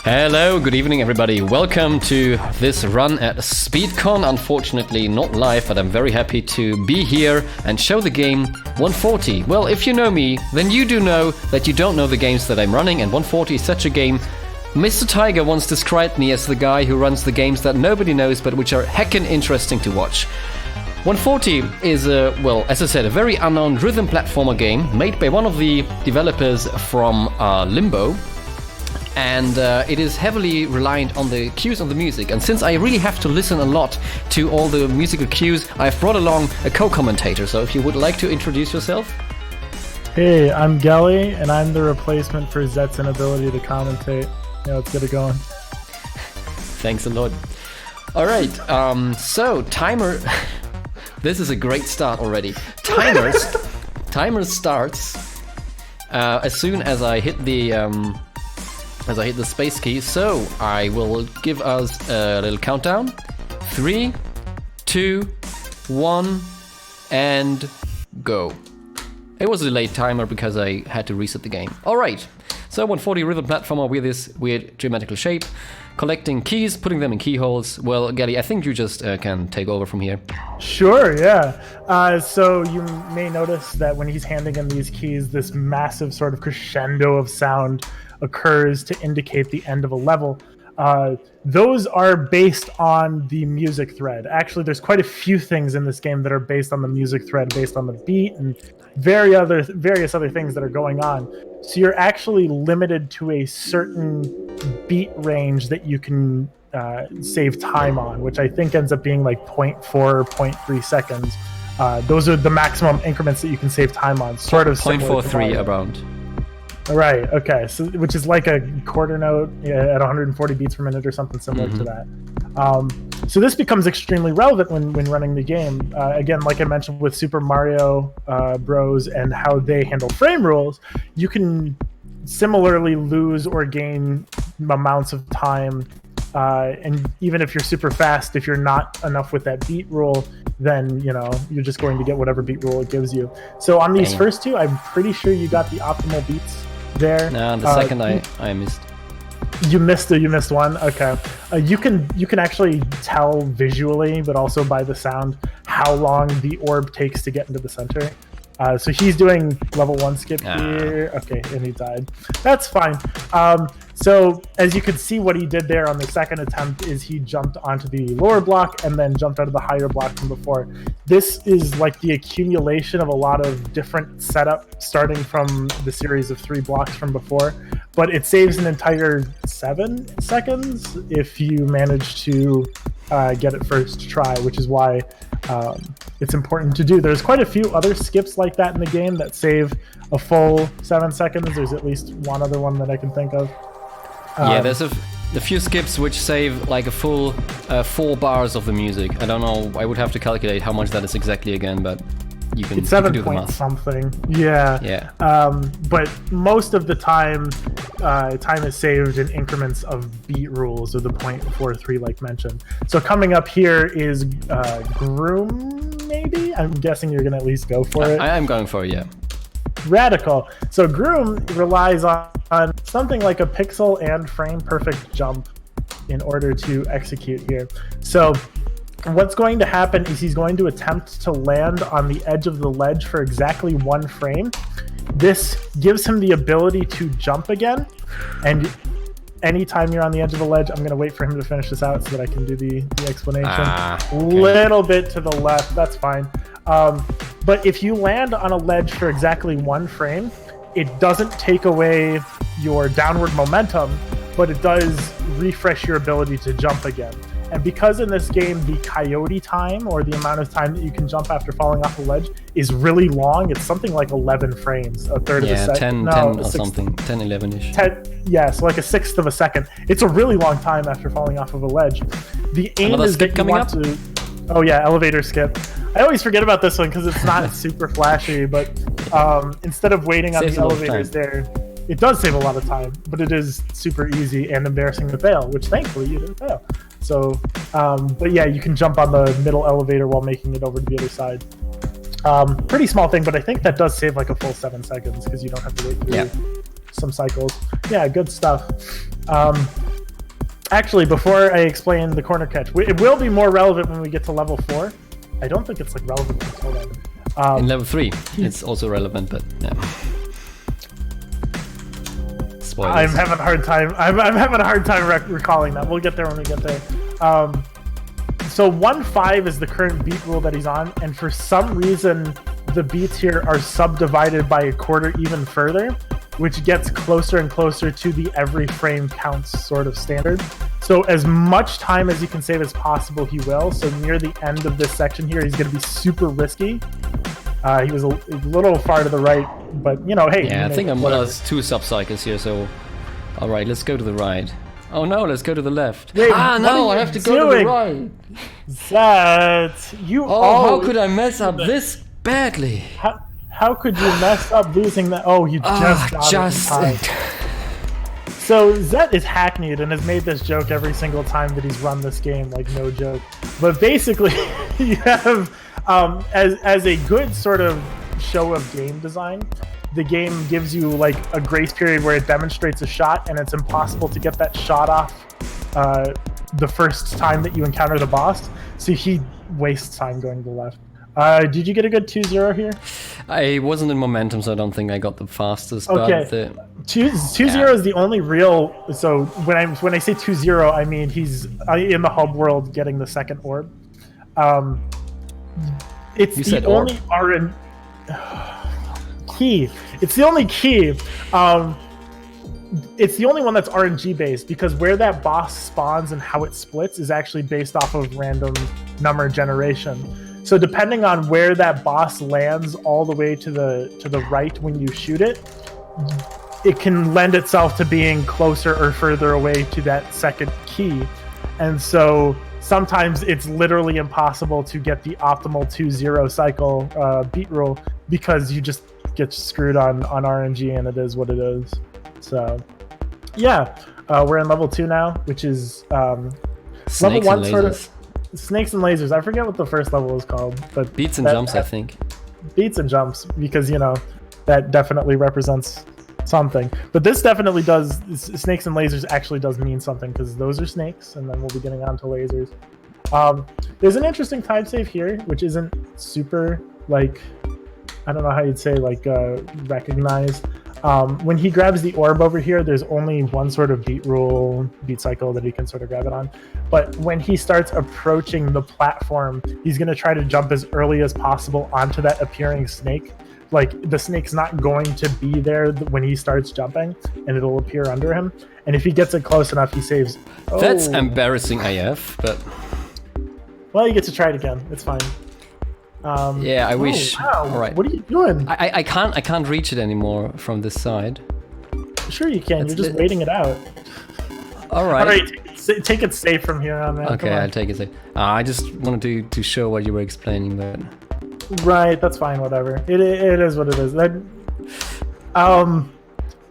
Hello, good evening everybody. Welcome to this run at SpeedCon. Unfortunately not live, but I'm very happy to be here and show the game 140. Well, if you know me, then you do know that you don't know the games that I'm running, and 140 is such a game. Mr. Tiger once described me as the guy who runs the games that nobody knows but which are heckin' interesting to watch. 140 is, well, as I said, a very unknown rhythm platformer game made by one of the developers from Limbo. And it is heavily reliant on the cues of the music. And since I really have to listen a lot to all the musical cues, I've brought along a co-commentator. So if you would like to introduce yourself. Hey, I'm Gelly, and I'm the replacement for Zet's inability to commentate. Yeah, let's get it going. Thanks a lot. All right, so timer... This is a great start already. Timer starts as soon as I hit the... As I hit the space key, so I will give us a little countdown. 3, 2, 1, and go. It was a delayed timer because I had to reset the game. Alright, so 140 rhythm platformer with this weird geometrical shape. Collecting keys, putting them in keyholes. Well, Gally, I think you just can take over from here. Sure, yeah. So you may notice that when he's handing in these keys, this massive sort of crescendo of sound occurs to indicate the end of a level. Those are based on the music thread. Actually, there's quite a few things in this game that are based on the music thread, based on the beat and various other things that are going on. So you're actually limited to a certain beat range that you can save time on, which I think ends up being like 0.4, 0.3 seconds. Those are the maximum increments that you can save time on, sort of 0.43 around. Right, okay, so which is like a quarter note at 140 beats per minute or something similar to that. So this becomes extremely relevant when running the game. Again, like I mentioned with Super Mario Bros. And how they handle frame rules, you can similarly lose or gain amounts of time. And even if you're super fast, if you're not enough with that beat rule, then you're just going to get whatever beat rule it gives you. So on these first two, I'm pretty sure you got the optimal beats there. No, the second I missed. You missed one. Okay. You can actually tell visually, but also by the sound, how long the orb takes to get into the center. So he's doing level 1 skip here. Okay, and he died. That's fine. So as you can see, what he did there on the second attempt is he jumped onto the lower block and then jumped out of the higher block from before. This is like the accumulation of a lot of different setup starting from the series of 3 blocks from before, but it saves an entire 7 seconds if you manage to get it first try, which is why it's important to do. There's quite a few other skips like that in the game that save a full 7 seconds. There's at least one other one that I can think of. Yeah, there's a few skips which save like a full 4 bars of the music. I don't know, I would have to calculate how much that is exactly again, but you can, it's 7 do the point math. Something. Yeah. But most of the time, time is saved in increments of beat rules, or the 0.43 like mentioned. So coming up here is Groom, maybe? I'm guessing you're going to at least go for it. I am going for it, yeah. Radical. So Groom relies on something like a pixel and frame perfect jump in order to execute here. So what's going to happen is he's going to attempt to land on the edge of the ledge for exactly 1 frame. This gives him the ability to jump again, and anytime you're on the edge of the ledge, I'm going to wait for him to finish this out so that I can do the explanation. Okay. Little bit to the left, that's fine. But if you land on a ledge for exactly 1 frame, it doesn't take away your downward momentum, but it does refresh your ability to jump again. And because in this game, the coyote time, or the amount of time that you can jump after falling off the ledge, is really long, it's something like 11 frames, a third of a second. 10 or something, 10, 11-ish. So like a sixth of a second. It's a really long time after falling off of a ledge. The aim is that you want to... Oh yeah, elevator skip. I always forget about this one because it's not super flashy, but instead of waiting on the elevators there, it does save a lot of time, but it is super easy and embarrassing to fail, which thankfully you didn't fail. So, but yeah, you can jump on the middle elevator while making it over to the other side. Pretty small thing, but I think that does save like a full 7 seconds because you don't have to wait through some cycles. Yeah, good stuff. Actually, before I explain the corner catch, it will be more relevant when we get to level 4. I don't think it's like relevant until then. In level 3, it's also relevant, but yeah. Spoilers. I'm having a hard time. I'm having a hard time recalling that. We'll get there when we get there. So 1-5 is the current beat rule that he's on, and for some reason, the beats here are subdivided by a quarter even further, which gets closer and closer to the every frame counts sort of standard. So as much time as he can save as possible, he will. So near the end of this section here, he's going to be super risky. He was a little far to the right, but you know, hey. Yeah, I think I'm one of those 2 sub-cycles here, so... Alright, let's go to the right. Oh no, let's go to the left. Wait, no, I have to go to the right. That you how could I mess up this badly? How could you mess up losing that? Oh, you just got it. So Zet is hackneyed and has made this joke every single time that he's run this game, like no joke. But basically, you have as a good sort of show of game design, the game gives you like a grace period where it demonstrates a shot, and it's impossible to get that shot off the first time that you encounter the boss. So he wastes time going to the left. Did you get a good 2-0 here? I wasn't in momentum, so I don't think I got the fastest. Okay, but 2-0 is the only real. So when I say 2-0, I mean he's in the hub world getting the second orb. It's the only key. It's the only key. It's the only one that's RNG based, because where that boss spawns and how it splits is actually based off of random number generation. So depending on where that boss lands all the way to the right when you shoot it, it can lend itself to being closer or further away to that second key. And so sometimes it's literally impossible to get the optimal 2-0 cycle beat rule, because you just get screwed on RNG, and it is what it is. So yeah, we're in level 2 now, which is level 1 sort of snakes and lasers. I forget what the first level is called, but beats and jumps, I think. Beats and jumps, because you know that definitely represents something. But this definitely does. Snakes and lasers actually does mean something, because those are snakes, and then we'll be getting on to lasers. There's an interesting time save here, which isn't super, like, I don't know how you'd say, like, recognized. When he grabs the orb over here, there's only one sort of beat cycle that he can sort of grab it on. But when he starts approaching the platform, he's going to try to jump as early as possible onto that appearing snake. Like, the snake's not going to be there when he starts jumping, and it'll appear under him. And if he gets it close enough, he saves. Oh. That's embarrassing AF, but... Well, you get to try it again. It's fine. Yeah, I wish. Wow. All right. What are you doing? I can't reach it anymore from this side. Sure you can. You're just waiting it out. All right. All right. Take it safe from here on, man. Okay, I'll take it safe. I just wanted to show what you were explaining, but... Right, that's fine. Whatever. It is what it is.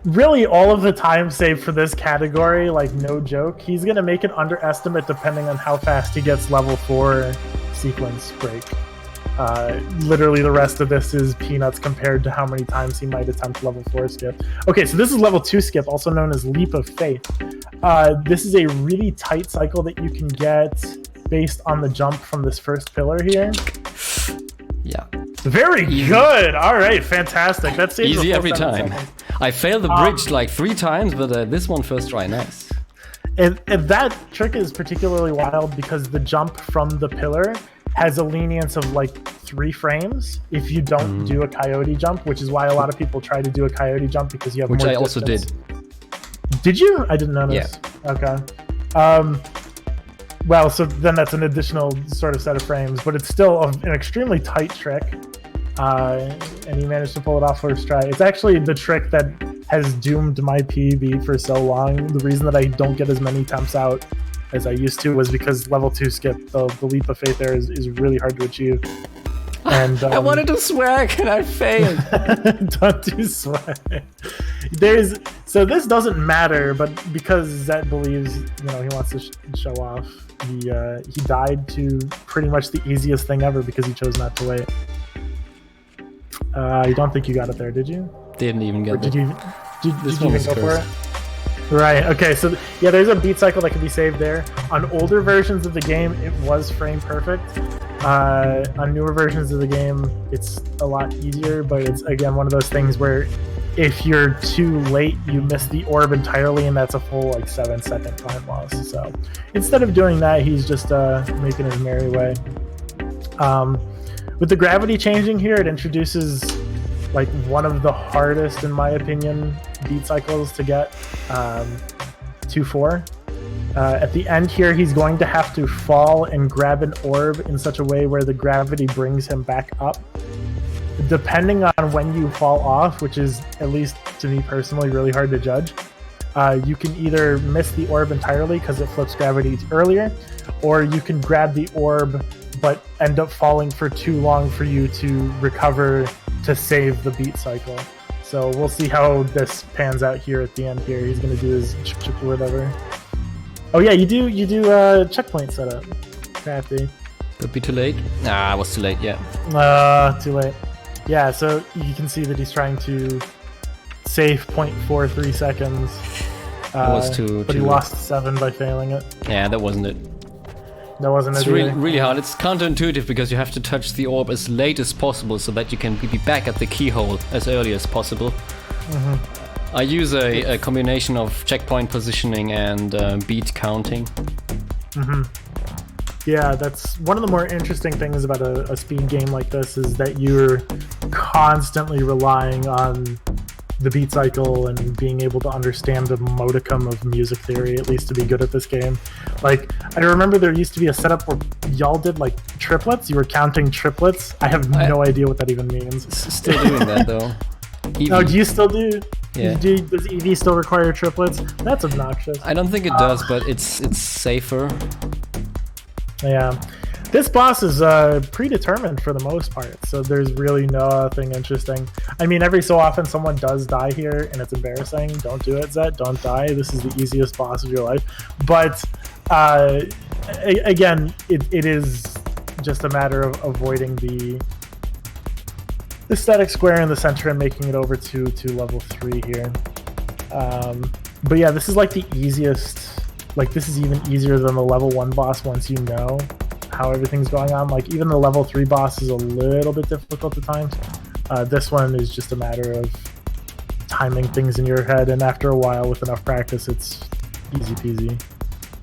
Really, all of the time saved for this category, like no joke, he's gonna make an underestimate depending on how fast he gets level 4 sequence break. Literally the rest of this is peanuts compared to how many times he might attempt level 4 skip. Okay, so this is level 2 skip, also known as Leap of Faith. This is a really tight cycle that you can get based on the jump from this first pillar here. Yeah. Very good! Alright, fantastic. That's easy every time. I failed the bridge like 3 times, but this one first try, nice. And that trick is particularly wild because the jump from the pillar has a lenience of like 3 frames if you don't do a coyote jump, which is why a lot of people try to do a coyote jump, because you have more distance. Which I also did. Did you? I didn't notice. Yeah. Okay. Well, so then that's an additional sort of set of frames, but it's still an extremely tight trick. And he managed to pull it off first try. It's actually the trick that has doomed my PB for so long. The reason that I don't get as many attempts out as I used to was because level 2 skip, the Leap of Faith there is really hard to achieve. And I wanted to swag and I failed. Don't do swag. So this doesn't matter, but because Zet believes, he wants to show off, he died to pretty much the easiest thing ever because he chose not to wait. I don't think you got it there, did you? Didn't even get it. Did you even go for it? Right. Okay. So yeah, there's a beat cycle that can be saved there. On older versions of the game, it was frame perfect. On newer versions of the game, it's a lot easier, but it's again one of those things where if you're too late, you miss the orb entirely, and that's a full like 7-second time loss. So instead of doing that, he's just making his merry way. With the gravity changing here, it introduces like one of the hardest, in my opinion, beat cycles to get. 2-4. At the end here, he's going to have to fall and grab an orb in such a way where the gravity brings him back up. Depending on when you fall off, which is, at least to me personally, really hard to judge, you can either miss the orb entirely because it flips gravity earlier, or you can grab the orb but end up falling for too long for you to recover to save the beat cycle. So we'll see how this pans out here at the end here. He's going to do his chip or whatever. Oh yeah, you do checkpoint setup. Crafty. Could be too late. Nah, I was too late, yeah. Too late. Yeah, so you can see that he's trying to save 0.43 seconds. That was too... But he lost 7 by failing it. Yeah, that wasn't it. That wasn't it. It's really hard. It's counterintuitive because you have to touch the orb as late as possible so that you can be back at the keyhole as early as possible. I use a combination of checkpoint positioning and beat counting. Yeah, that's one of the more interesting things about a speed game like this, is that you're constantly relying on the beat cycle and being able to understand the modicum of music theory, at least to be good at this game. Like, I remember there used to be a setup where y'all did like triplets. You were counting triplets. I have no idea what that even means. Still doing that though. Oh, do you still do? Yeah. Does EV still require triplets? That's obnoxious. I don't think it does, but it's safer. Yeah. This boss is predetermined for the most part, so there's really nothing interesting. I mean, every so often someone does die here, and it's embarrassing. Don't do it, Zet. Don't die. This is the easiest boss of your life. But, again, it is just a matter of avoiding the static square in the center and making it over to level 3 here. But yeah, this is like the easiest. Like, this is even easier than the level 1 boss once you know how everything's going on. Like, even the level 3 boss is a little bit difficult at times. This one is just a matter of timing things in your head, and after a while, with enough practice, it's easy peasy.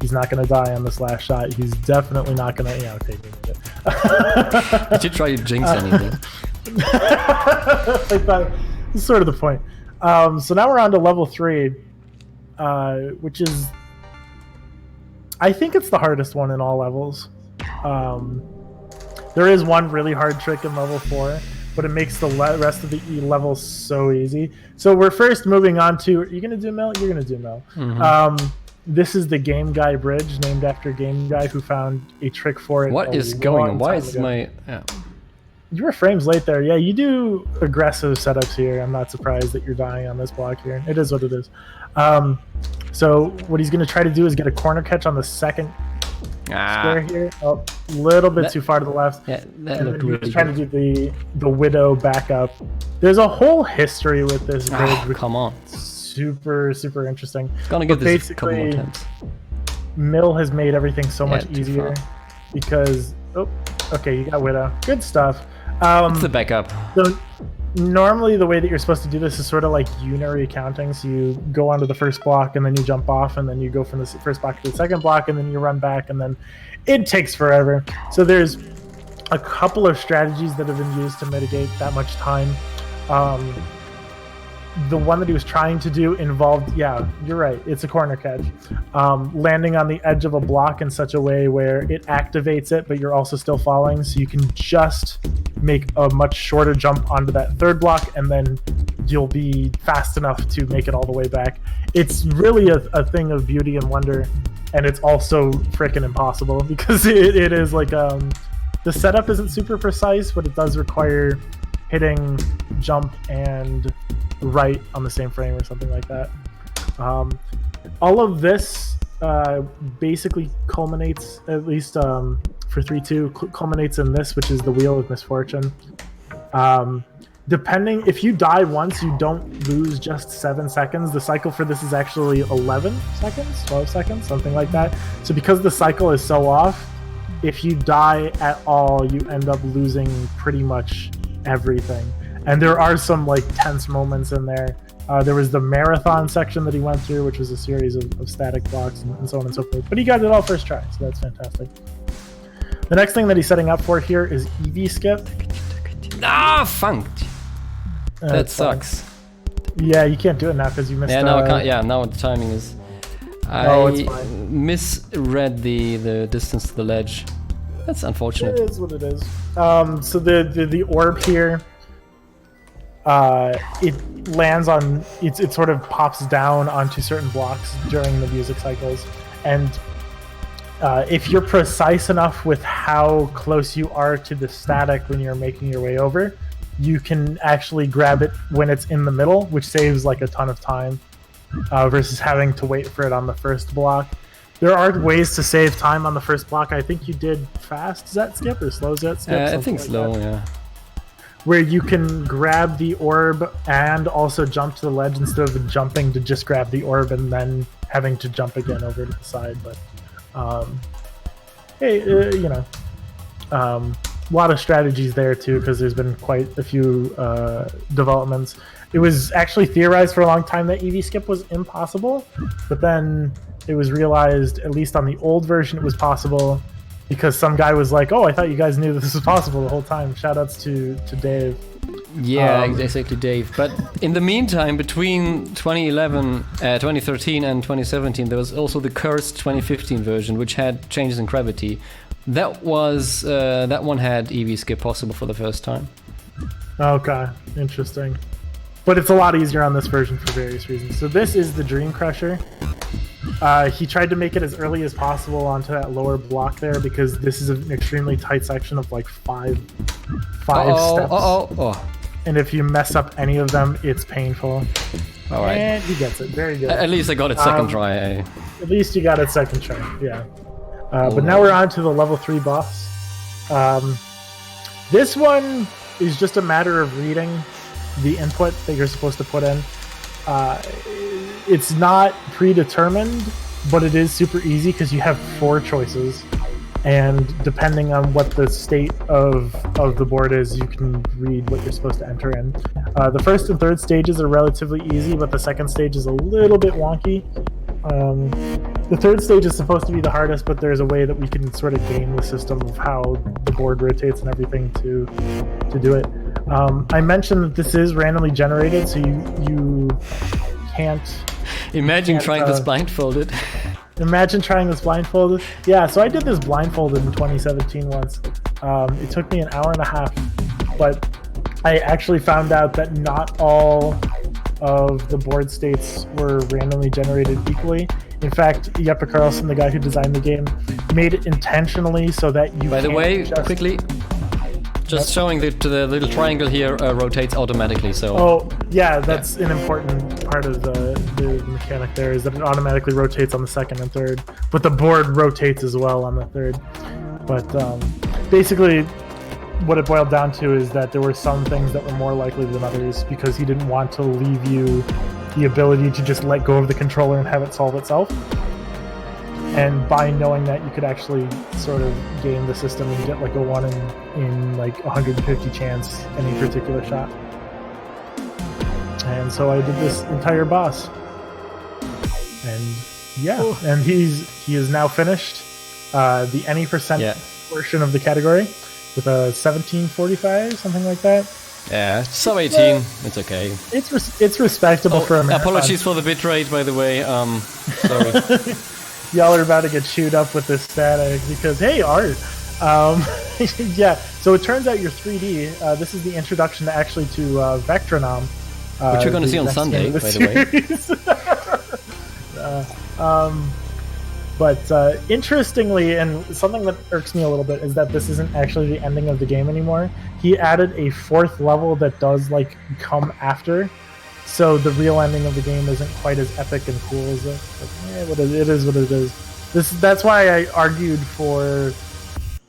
He's not going to die on this last shot. He's definitely not going to... Yeah, okay, give me it. Did you try to jinx anything? Like that is sort of the point. So now we're on to level 3, which is... I think it's the hardest one in all levels. There is one really hard trick in level 4, but it makes the rest of the levels so easy. So we're first moving on to... Are you going to do Mel? You're going to do Mel. This is the Game Guy Bridge, named after Game Guy, who found a trick for it. What is going on? Why is my... Yeah. You were frames late there. Yeah, you do aggressive setups here. I'm not surprised that you're dying on this block here. It is what it is. So what he's going to try to do is get a corner catch on the second square here. Oh, a little bit too far to the left. Yeah, that and looked then really he's trying good. to do the Widow backup. There's a whole history with this bridge. Which come on. is super, super interesting. Gonna give But this a couple more basically, attempts. Mill has made everything so much too easier far. because... Oh, okay, you got Widow. Good stuff. It's the backup. So normally the way that you're supposed to do this is sort of like unary counting. So you go onto the first block and then you jump off, and then you go from the first block to the second block, and then you run back, and then it takes forever. So there's a couple of strategies that have been used to mitigate that much time. The one that he was trying to do involved, yeah, you're right, it's a corner catch. Landing on the edge of a block in such a way where it activates it, but you're also still falling, so you can just make a much shorter jump onto that third block, and then you'll be fast enough to make it all the way back. It's really a thing of beauty and wonder, and it's also freaking impossible because it is like, the setup isn't super precise, but it does require hitting jump and right on the same frame or something like that. All of this basically culminates, at least for 3-2, culminates in this, which is the Wheel of Misfortune. Depending, if you die once, you don't lose just 7 seconds. The cycle for this is actually 11 seconds, 12 seconds, something like that. So because the cycle is so off, if you die at all, you end up losing pretty much everything. And there are some like tense moments in there. There was the marathon section that he went through, which was a series of static blocks and so on and so forth. But he got it all first try, so that's fantastic. The next thing that he's setting up for here is EV skip. Ah, funked. That sucks. Yeah, you can't do it now because you missed. Yeah, now I can't. Yeah, now the timing is. It's fine. Misread the distance to the ledge. That's unfortunate. It is what it is. So the orb here, it lands on. It sort of pops down onto certain blocks during the music cycles, and if you're precise enough with how close you are to the static when you're making your way over, you can actually grab it when it's in the middle, which saves like a ton of time versus having to wait for it on the first block. There are ways to save time on the first block. I think you did fast Zet skip or slow Zet skip. I think like slow, that, yeah. where you can grab the orb and also jump to the ledge instead of jumping to just grab the orb and then having to jump again over to the side. But hey, a lot of strategies there too, because there's been quite a few developments. It was actually theorized for a long time that EV skip was impossible, but then it was realized, at least on the old version, it was possible because some guy was like, "Oh, I thought you guys knew that this was possible the whole time." Shoutouts to Dave. Yeah, exactly, Dave. But in the meantime, between 2013 and 2017, there was also the cursed 2015 version, which had changes in gravity. That one had EV skip possible for the first time. Okay, interesting. But it's a lot easier on this version for various reasons. So this is the Dream Crusher. He tried to make it as early as possible onto that lower block there because this is an extremely tight section of like five steps. And if you mess up any of them, it's painful. All right. And he gets it. Very good. At least I got it second try. At least you got it second try, yeah. But now we're on to the level 3 boss. This one is just a matter of reading the input that you're supposed to put in. It's not predetermined, but it is super easy because you have 4 choices. And depending on what the state of the board is, you can read what you're supposed to enter in. The first and third stages are relatively easy, but the second stage is a little bit wonky. The third stage is supposed to be the hardest, but there's a way that we can sort of game the system of how the board rotates and everything to do it. I mentioned that this is randomly generated, so you can't... Imagine trying this blindfolded. Imagine trying this blindfolded. Yeah, so I did this blindfolded in 2017 once. It took me an hour and a half, but I actually found out that not all of the board states were randomly generated equally. In fact, Jeppe Carlsen, the guy who designed the game, made it intentionally so that you. By the way, quickly, just showing that the little triangle here rotates automatically. So. Oh yeah, that's an important part of the mechanic there, is that it automatically rotates on the second and third, but the board rotates as well on the third. But basically, what it boiled down to is that there were some things that were more likely than others because he didn't want to leave you the ability to just let go of the controller and have it solve itself. And by knowing that, you could actually sort of game the system and get like a 1 in like 150 chance any particular shot. And so I did this entire boss. And yeah, and he is now finished the any percent portion of the category with a 1745, something like that. Yeah, sub 18. It's okay. It's respectable for a marathon. Apologies for the bitrate, by the way. Sorry. Y'all are about to get chewed up with this static because, hey, art. Yeah, so it turns out you're 3D. This is the introduction to Vectronom. Which you're going to see on Sunday, by the way. But interestingly, and something that irks me a little bit, is that this isn't actually the ending of the game anymore. He added a 4th level that does like come after, so the real ending of the game isn't quite as epic and cool as it. But it is what it is. That's why I argued for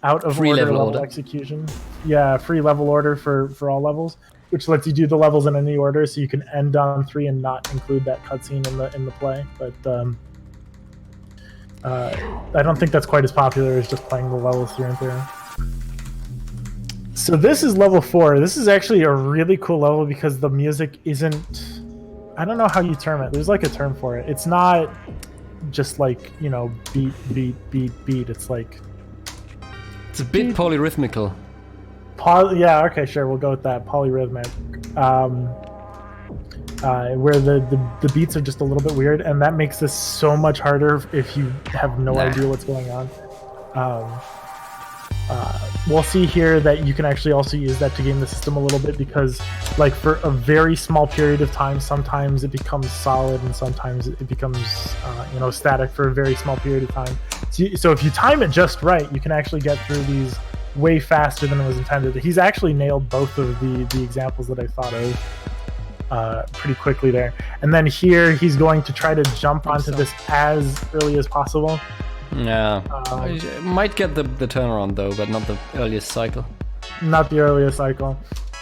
out of free order level execution. Yeah, free level order for all levels. which lets you do the levels in any order, so you can end on 3 and not include that cutscene in the play. But I don't think that's quite as popular as just playing the levels through and through. So this is level 4. This is actually a really cool level because the music isn't... I don't know how you term it. There's like a term for it. It's not just like, you know, beat, beat, beat, beat. It's like... It's a bit polyrhythmical. Yeah, okay, sure. We'll go with that. Polyrhythmic. Where the beats are just a little bit weird, and that makes this so much harder if you have no idea what's going on. We'll see here that you can actually also use that to game the system a little bit, because like for a very small period of time, sometimes it becomes solid and sometimes it becomes you know, static for a very small period of time. So if you time it just right, you can actually get through these way faster than it was intended. He's actually nailed both of the examples that I thought of pretty quickly there. And then here he's going to try to jump onto this as early as possible. Yeah, might get the turnaround though, but not the earliest cycle. Not the earliest cycle.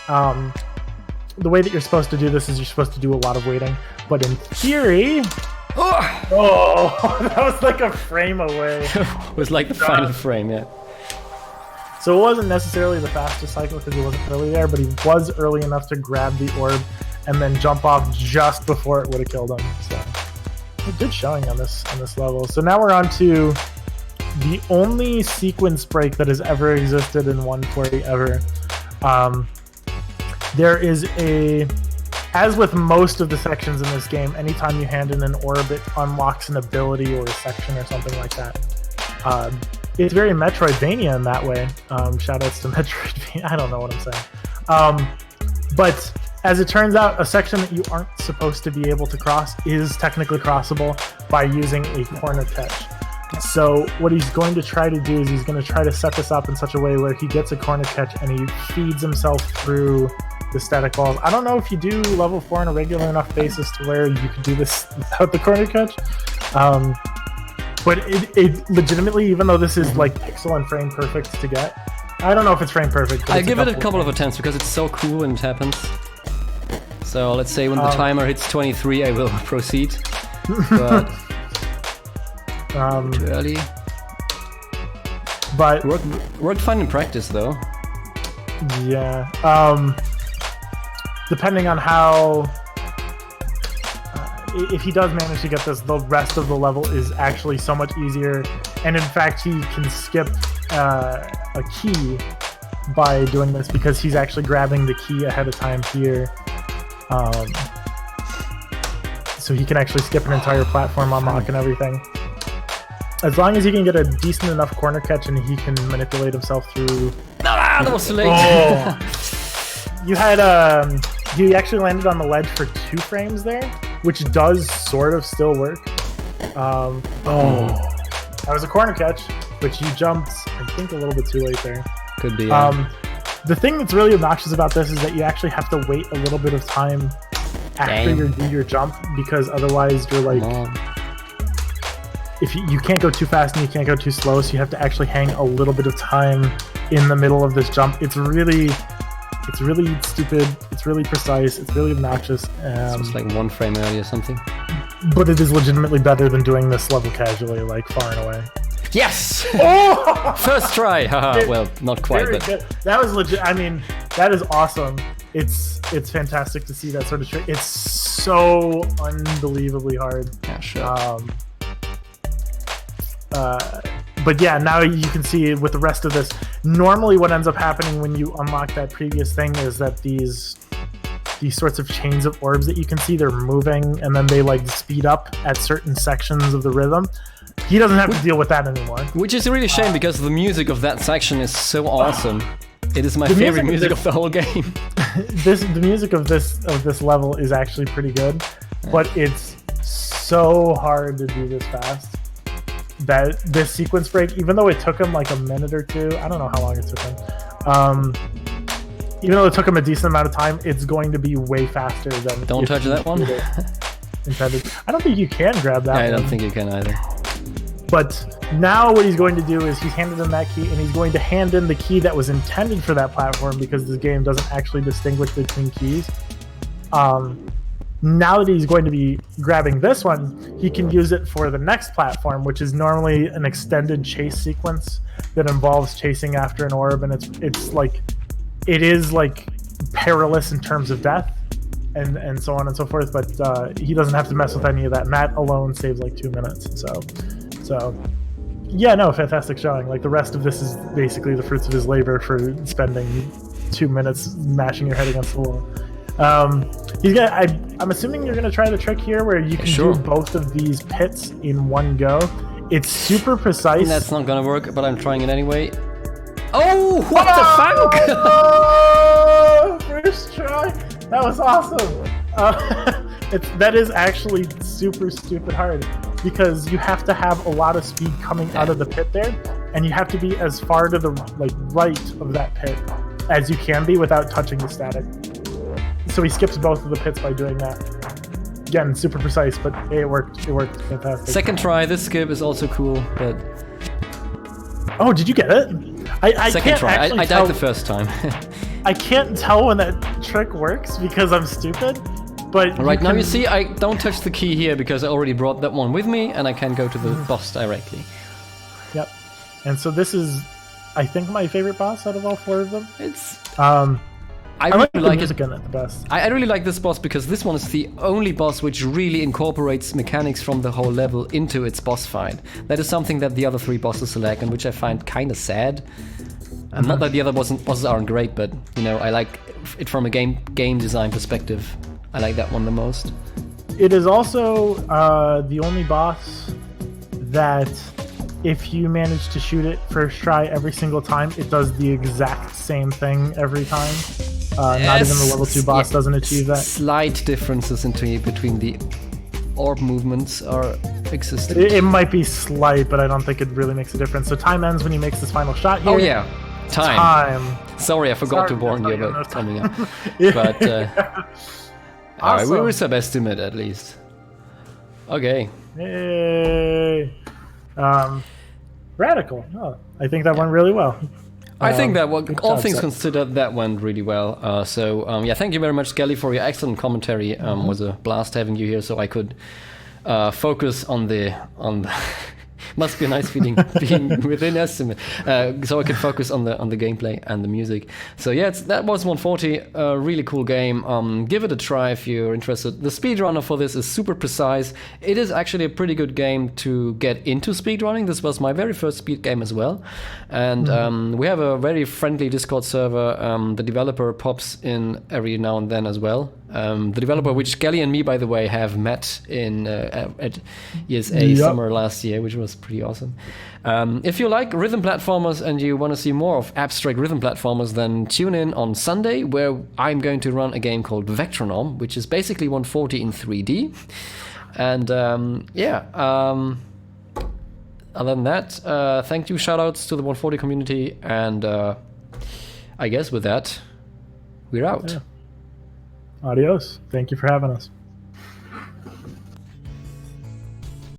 The way that you're supposed to do this is you're supposed to do a lot of waiting, but in theory... Oh, that was like a frame away. It was like the final frame, yeah. So it wasn't necessarily the fastest cycle because he wasn't early there, but he was early enough to grab the orb and then jump off just before it would have killed him. So good showing on this level. So now we're on to the only sequence break that has ever existed in 140 ever. There is a, as with most of the sections in this game, anytime you hand in an orb, it unlocks an ability or a section or something like that. It's very Metroidvania in that way. Shoutouts to Metroidvania. I don't know what I'm saying. But as it turns out, a section that you aren't supposed to be able to cross is technically crossable by using a corner catch. So what he's going to try to do is he's going to try to set this up in such a way where he gets a corner catch and he feeds himself through the static walls. I don't know if you do level 4 on a regular enough basis to where you could do this without the corner catch. But it legitimately, even though this is like pixel and frame perfect to get, I don't know if it's frame perfect. But I give it a couple of attempts because it's so cool when it happens. So let's say when the timer hits 23, I will proceed. But too early. But worked fine in practice, though. Yeah. Depending on how, if he does manage to get this, the rest of the level is actually so much easier. And in fact, he can skip a key by doing this because he's actually grabbing the key ahead of time here. So he can actually skip an entire platform unlock and everything. As long as he can get a decent enough corner catch and he can manipulate himself through... Ah, that was too late! Oh. You had... he actually landed on the ledge for 2 frames there, which does sort of still work. That was a corner catch, which you jumped, I think, a little bit too late there. Could be, yeah. The thing that's really obnoxious about this is that you actually have to wait a little bit of time after you do your jump, because otherwise you're like... If you can't go too fast and you can't go too slow, so you have to actually hang a little bit of time in the middle of this jump. It's really stupid. It's really precise. It's really obnoxious. It's like 1 frame early or something. But it is legitimately better than doing this level casually, like far and away. Yes! Oh! First try! Haha, well, not quite, but... Good. That was legit. I mean, that is awesome. It's fantastic to see that sort of trick. It's so unbelievably hard. Yeah, sure. But yeah, now you can see with the rest of this, normally what ends up happening when you unlock that previous thing is that these sorts of chains of orbs that you can see, they're moving and then they like speed up at certain sections of the rhythm. He doesn't have to deal with that anymore. Which is a really shame because the music of that section is so awesome. It is my favorite music of the whole game. The music of this level is actually pretty good, but it's so hard to do this fast. That this sequence break, even though it took him like a minute or 2, I don't know how long it took him. Even though it took him a decent amount of time, it's going to be way faster than... Don't touch that one. Intended. I don't think you can grab that one. I don't think you can either. But now what he's going to do is he's handed him that key, and he's going to hand in the key that was intended for that platform, because this game doesn't actually distinguish between keys. Now that he's going to be grabbing this one, he can use it for the next platform, which is normally an extended chase sequence that involves chasing after an orb, and it's like, it is like perilous in terms of death and so on and so forth, but he doesn't have to mess with any of that, and that alone saves like 2 minutes. So yeah, no, fantastic showing. Like, the rest of this is basically the fruits of his labor for spending 2 minutes mashing your head against the wall. He's gonna. I'm assuming you're gonna try the trick here where you can do both of these pits in one go. It's super precise. That's not gonna work, but I'm trying it anyway. Oh, what the fuck! Oh, first try. That was awesome. That is actually super stupid hard, because you have to have a lot of speed coming out of the pit there, and you have to be as far to the right of that pit as you can be without touching the static. So he skips both of the pits by doing that. Again, super precise, but hey, it worked. It worked fantastic. Second try, this skip is also cool, but... Oh, did you get it? I Second can't try, I tell, died the first time. I can't tell when that trick works because I'm stupid, but... Right, now you see, I don't touch the key here because I already brought that one with me, and I can go to the boss directly. Yep. And so this is, I think, my favorite boss out of all 4 of them. It's... I really like the like music in it the best. I really like this boss because this one is the only boss which really incorporates mechanics from the whole level into its boss fight. That is something that the other 3 bosses lack, and which I find kind of sad. And not that the other bosses aren't great, but you know, I like it from a game design perspective. I like that one the most. It is also the only boss that, if you manage to shoot it first try every single time, it does the exact same thing every time. Not even the level 2 boss doesn't achieve that. Slight differences between the orb movements are existent. It might be slight, but I don't think it really makes a difference. So time ends when he makes this final shot here. Oh yeah, time. Sorry, I forgot to warn you about coming up. But awesome. We were subestimate at least. Okay. Yay. Radical. Oh, I think that went really well. I think that, all things considered, that went really well. Yeah, thank you very much, Skelly, for your excellent commentary. It was a blast having you here, so I could focus on the must be a nice feeling being within estimate. So I could focus on the gameplay and the music. So yeah, that was 140, a really cool game. Give it a try if you're interested. The speedrunner for this is super precise. It is actually a pretty good game to get into speedrunning. This was my very first speed game as well. And we have a very friendly Discord server. The developer pops in every now and then as well. The developer, which Kelly and me, by the way, have met in at ESA summer last year, which was pretty awesome. If you like rhythm platformers and you want to see more of abstract rhythm platformers, then tune in on Sunday, where I'm going to run a game called Vectronom, which is basically 140 in 3D. And other than that, thank you, shoutouts to the 140 community, and I guess with that, we're out. Yeah. Adios. Thank you for having us.